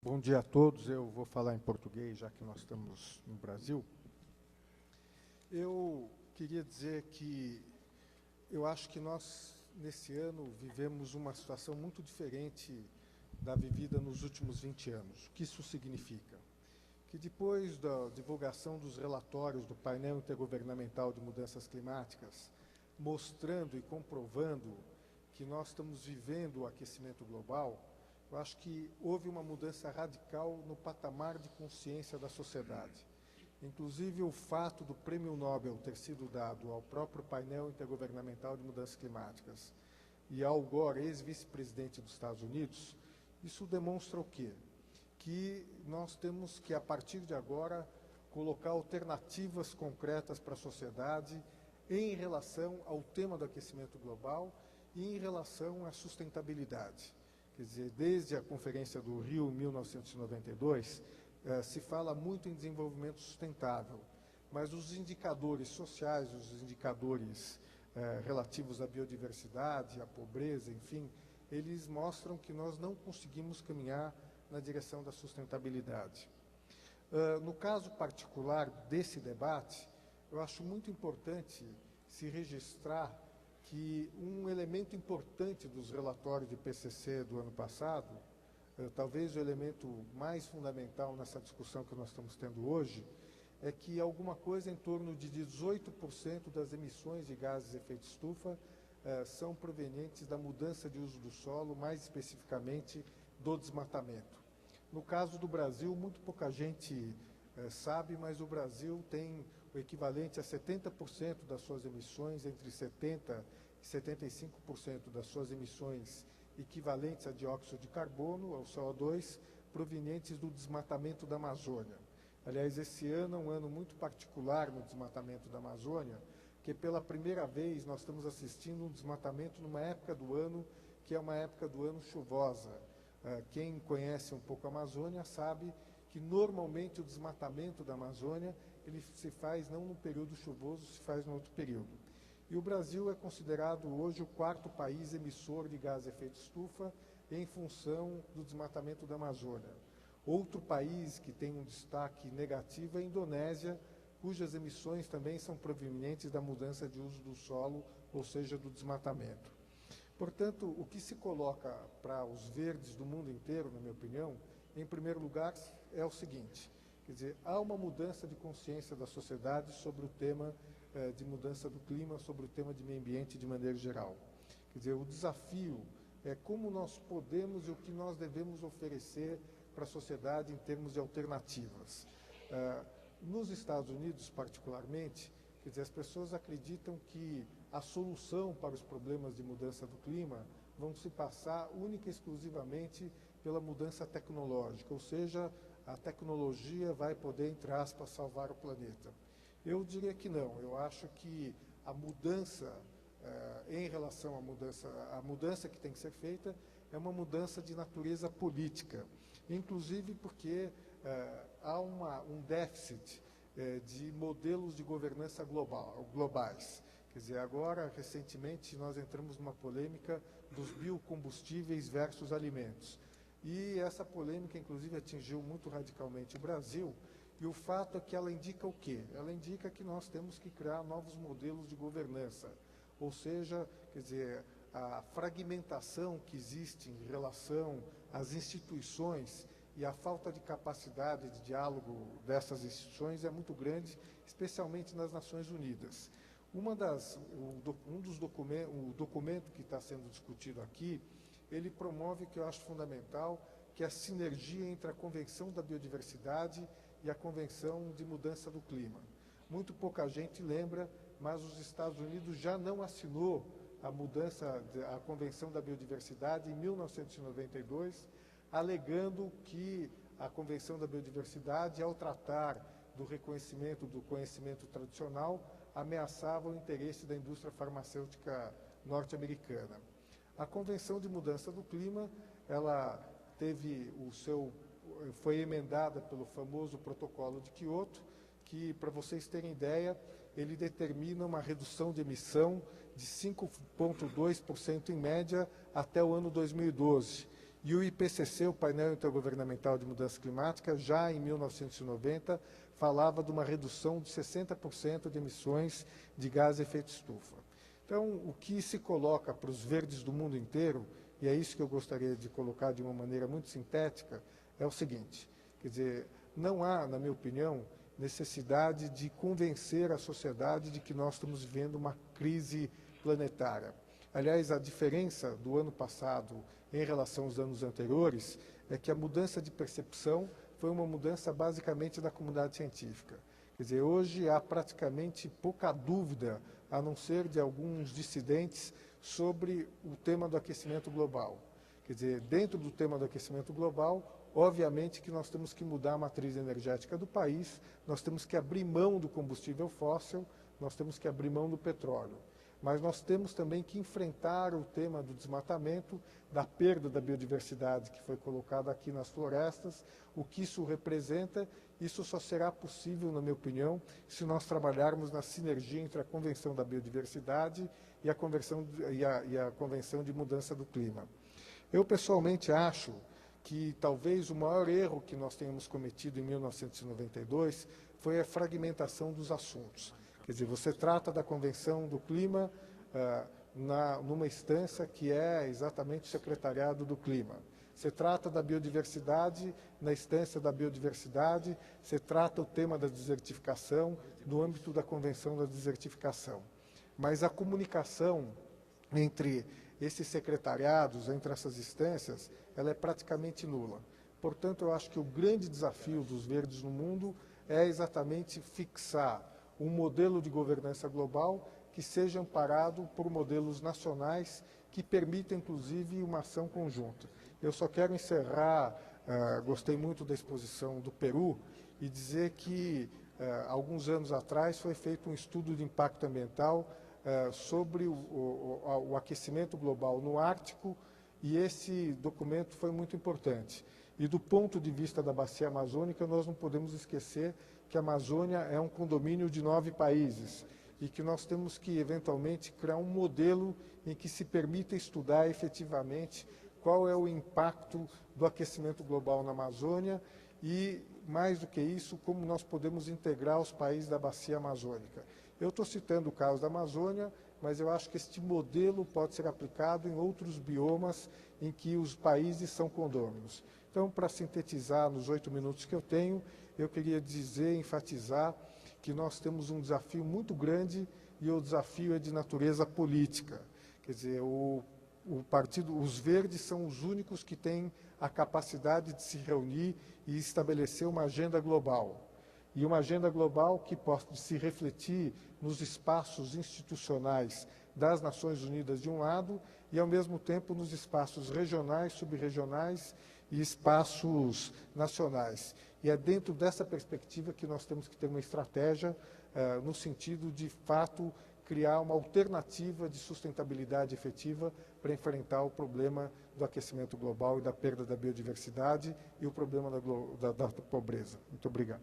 Bom dia a todos. Eu vou falar em português, já que nós estamos no Brasil. Eu queria dizer que eu acho que nós, nesse ano, vivemos uma situação muito diferente da vivida nos últimos 20 anos. O que isso significa? Que depois da divulgação dos relatórios do painel intergovernamental de mudanças climáticas, mostrando e comprovando que nós estamos vivendo o aquecimento global, eu acho que houve uma mudança radical no patamar de consciência da sociedade. Inclusive, o fato do Prêmio Nobel ter sido dado ao próprio painel intergovernamental de mudanças climáticas e ao Gore, ex-vice-presidente dos Estados Unidos, isso demonstra o quê? Que nós temos que, a partir de agora, colocar alternativas concretas para a sociedade em relação ao tema do aquecimento global e em relação à sustentabilidade. Quer dizer, desde a Conferência do Rio, em 1992, se fala muito em desenvolvimento sustentável, mas os indicadores sociais, os indicadores relativos à biodiversidade, à pobreza, enfim, eles mostram que nós não conseguimos caminhar na direção da sustentabilidade. No caso particular desse debate, eu acho muito importante se registrar que um elemento importante dos relatórios de IPCC do ano passado, talvez o elemento mais fundamental nessa discussão que nós estamos tendo hoje, é que alguma coisa em torno de 18% das emissões de gases de efeito estufa são provenientes da mudança de uso do solo, mais especificamente do desmatamento. No caso do Brasil, muito pouca gente sabe, mas o Brasil tem o equivalente a 70% das suas emissões, entre 70% e 75% das suas emissões equivalentes a dióxido de carbono, ao CO2, provenientes do desmatamento da Amazônia. Aliás, esse ano é um ano muito particular no desmatamento da Amazônia, que pela primeira vez nós estamos assistindo um desmatamento numa época do ano que é uma época do ano chuvosa. Quem conhece um pouco a Amazônia sabe que normalmente o desmatamento da Amazônia ele se faz não no período chuvoso, se faz no outro período. E o Brasil é considerado hoje o quarto país emissor de gás de efeito estufa em função do desmatamento da Amazônia. Outro país que tem um destaque negativo é a Indonésia, cujas emissões também são provenientes da mudança de uso do solo, ou seja, do desmatamento. Portanto, o que se coloca para os verdes do mundo inteiro, na minha opinião, em primeiro lugar, é o seguinte, quer dizer, há uma mudança de consciência da sociedade sobre o tema de mudança do clima, sobre o tema de meio ambiente de maneira geral. Quer dizer, o desafio é como nós podemos e o que nós devemos oferecer para a sociedade em termos de alternativas. Nos Estados Unidos, particularmente, quer dizer, as pessoas acreditam que a solução para os problemas de mudança do clima vão se passar única e exclusivamente pela mudança tecnológica, ou seja, a tecnologia vai poder, entre aspas, salvar o planeta. Eu diria que não. Eu acho que a mudança, em relação à mudança que tem que ser feita, é uma mudança de natureza política, inclusive porque há um déficit de modelos de governança globais. Quer dizer, agora, recentemente, nós entramos numa polêmica dos biocombustíveis versus alimentos. E essa polêmica, inclusive, atingiu muito radicalmente o Brasil, e o fato é que ela indica o quê? Ela indica que nós temos que criar novos modelos de governança, ou seja, quer dizer, a fragmentação que existe em relação às instituições e a falta de capacidade de diálogo dessas instituições é muito grande, especialmente nas Nações Unidas. O documento que está sendo discutido aqui, ele promove, que eu acho fundamental, que é a sinergia entre a Convenção da Biodiversidade e a Convenção de Mudança do Clima. Muito pouca gente lembra, mas os Estados Unidos já não assinou a Convenção da Biodiversidade em 1992, alegando que a Convenção da Biodiversidade, ao tratar do reconhecimento do conhecimento tradicional, ameaçava o interesse da indústria farmacêutica norte-americana. A Convenção de Mudança do Clima, ela foi emendada pelo famoso Protocolo de Quioto, que, para vocês terem ideia, ele determina uma redução de emissão de 5,2% em média até o ano 2012. E o IPCC, o Painel Intergovernamental de Mudança Climática, já em 1990, falava de uma redução de 60% de emissões de gás de efeito estufa. Então, o que se coloca para os verdes do mundo inteiro, e é isso que eu gostaria de colocar de uma maneira muito sintética, é o seguinte, quer dizer, não há, na minha opinião, necessidade de convencer a sociedade de que nós estamos vivendo uma crise planetária. Aliás, a diferença do ano passado em relação aos anos anteriores é que a mudança de percepção foi uma mudança basicamente da comunidade científica. Quer dizer, hoje há praticamente pouca dúvida, a não ser de alguns dissidentes, sobre o tema do aquecimento global. Quer dizer, dentro do tema do aquecimento global, obviamente que nós temos que mudar a matriz energética do país, nós temos que abrir mão do combustível fóssil, nós temos que abrir mão do petróleo. Mas nós temos também que enfrentar o tema do desmatamento, da perda da biodiversidade que foi colocada aqui nas florestas, o que isso representa. Isso só será possível, na minha opinião, se nós trabalharmos na sinergia entre a Convenção da Biodiversidade e a Convenção de Mudança do Clima. Eu, pessoalmente, acho que talvez o maior erro que nós tenhamos cometido em 1992 foi a fragmentação dos assuntos. Quer dizer, você trata da Convenção do Clima numa instância que é exatamente o Secretariado do Clima. Você trata da biodiversidade na instância da biodiversidade, você trata o tema da desertificação no âmbito da Convenção da Desertificação. Mas a comunicação entre esses secretariados, entre essas instâncias, ela é praticamente nula. Portanto, eu acho que o grande desafio dos verdes no mundo é exatamente fixar um modelo de governança global que seja amparado por modelos nacionais que permitam, inclusive, uma ação conjunta. Eu só quero encerrar, gostei muito da exposição do Peru, e dizer que, alguns anos atrás, foi feito um estudo de impacto ambiental sobre o aquecimento global no Ártico, e esse documento foi muito importante. E do ponto de vista da bacia amazônica, nós não podemos esquecer que a Amazônia é um condomínio de 9 países e que nós temos que, eventualmente, criar um modelo em que se permita estudar efetivamente qual é o impacto do aquecimento global na Amazônia e, mais do que isso, como nós podemos integrar os países da bacia amazônica. Eu estou citando o caso da Amazônia, mas eu acho que este modelo pode ser aplicado em outros biomas em que os países são condôminos. Então, para sintetizar nos 8 minutos que eu tenho, eu queria dizer, enfatizar, que nós temos um desafio muito grande e o desafio é de natureza política. Quer dizer, os verdes são os únicos que têm a capacidade de se reunir e estabelecer uma agenda global. E uma agenda global que possa se refletir nos espaços institucionais das Nações Unidas de um lado e, ao mesmo tempo, nos espaços regionais, subregionais e espaços nacionais. E é dentro dessa perspectiva que nós temos que ter uma estratégia no sentido de fato, criar uma alternativa de sustentabilidade efetiva para enfrentar o problema do aquecimento global e da perda da biodiversidade e o problema da pobreza. Muito obrigado.